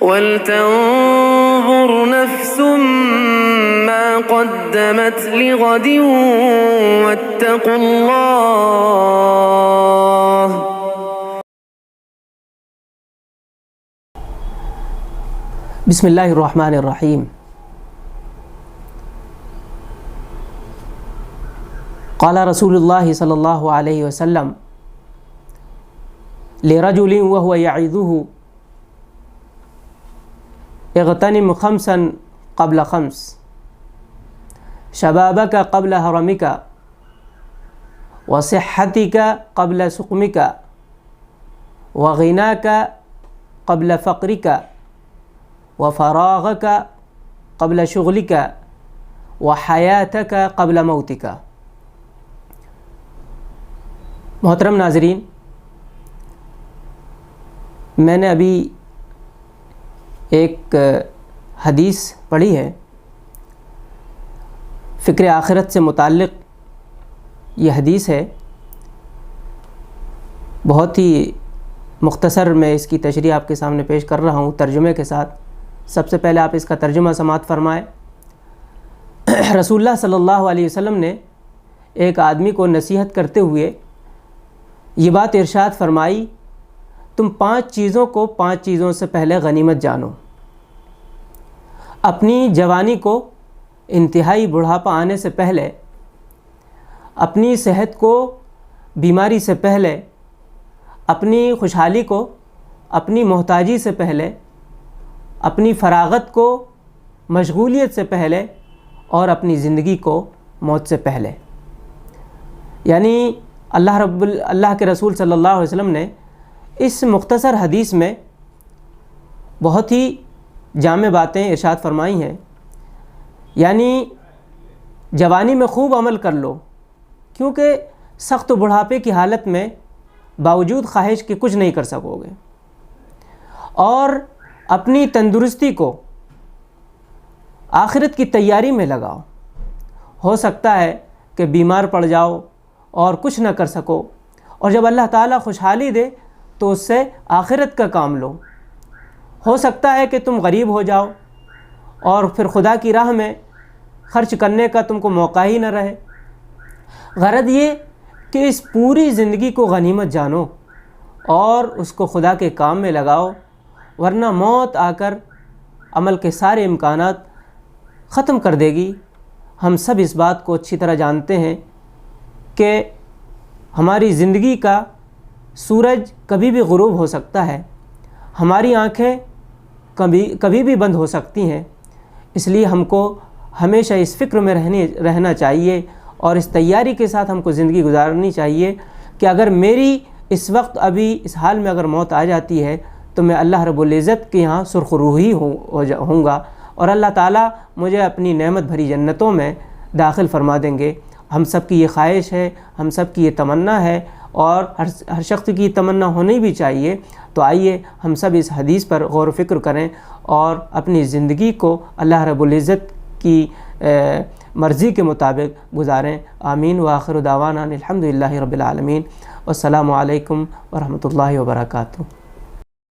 وَلْتَنظُرْ نَفْسٌ مَّا قَدَّمَتْ لِغَدٍ وَاتَّقُوا اللَّهَ. بسم اللہ الرحمن الرحیم. قال رسول اللہ صلی اللہ علیہ وسلم لرجل وهو يعظه اغتنم خمسا قبل خمس شبابك قبل هرمك وصحتك قبل سقمك وغناك قبل فقرك وفراغك قبل شغلك وحياتك قبل موتك. محترم ناظرین، میں نے ابھی ایک حدیث پڑھی ہے فکر آخرت سے متعلق. یہ حدیث ہے بہت ہی مختصر، میں اس کی تشریح آپ کے سامنے پیش کر رہا ہوں ترجمے کے ساتھ. سب سے پہلے آپ اس کا ترجمہ سماعت فرمائیں. رسول اللہ صلی اللہ علیہ وسلم نے ایک آدمی کو نصیحت کرتے ہوئے یہ بات ارشاد فرمائی، تم 5 چیزوں کو 5 چیزوں سے پہلے غنیمت جانو. اپنی جوانی کو انتہائی بڑھاپا آنے سے پہلے، اپنی صحت کو بیماری سے پہلے، اپنی خوشحالی کو اپنی محتاجی سے پہلے، اپنی فراغت کو مشغولیت سے پہلے، اور اپنی زندگی کو موت سے پہلے. یعنی اللہ کے رسول صلی اللہ علیہ وسلم نے اس مختصر حدیث میں بہت ہی جامع باتیں ارشاد فرمائی ہیں. یعنی جوانی میں خوب عمل کر لو، کیونکہ سخت بڑھاپے کی حالت میں باوجود خواہش کے کچھ نہیں کر سکو گے. اور اپنی تندرستی کو آخرت کی تیاری میں لگاؤ. ہو سکتا ہے کہ بیمار پڑ جاؤ اور کچھ نہ کر سکو، اور جب اللہ تعالیٰ خوشحالی دے تو اس سے آخرت کا کام لو. ہو سکتا ہے کہ تم غریب ہو جاؤ اور پھر خدا کی راہ میں خرچ کرنے کا تم کو موقع ہی نہ رہے. غرض یہ کہ اس پوری زندگی کو غنیمت جانو اور اس کو خدا کے کام میں لگاؤ، ورنہ موت آ کر عمل کے سارے امکانات ختم کر دے گی. ہم سب اس بات کو اچھی طرح جانتے ہیں کہ ہماری زندگی کا سورج کبھی بھی غروب ہو سکتا ہے، ہماری آنکھیں کبھی بھی بند ہو سکتی ہیں. اس لیے ہم کو ہمیشہ اس فکر میں رہنا چاہیے اور اس تیاری کے ساتھ ہم کو زندگی گزارنی چاہیے کہ اگر میری اس وقت ابھی اس حال میں اگر موت آ جاتی ہے تو میں اللہ رب العزت کے یہاں سرخ روحی ہوں گا، اور اللہ تعالیٰ مجھے اپنی نعمت بھری جنتوں میں داخل فرما دیں گے. ہم سب کی یہ خواہش ہے، ہم سب کی یہ تمنا ہے، اور ہر شخص کی تمنا ہونی بھی چاہیے. تو آئیے ہم سب اس حدیث پر غور و فکر کریں اور اپنی زندگی کو اللہ رب العزت کی مرضی کے مطابق گزاریں. آمین. وآخر دعوانا الحمدللہ رب العالمین. والسلام علیکم ورحمۃ اللہ وبرکاتہ.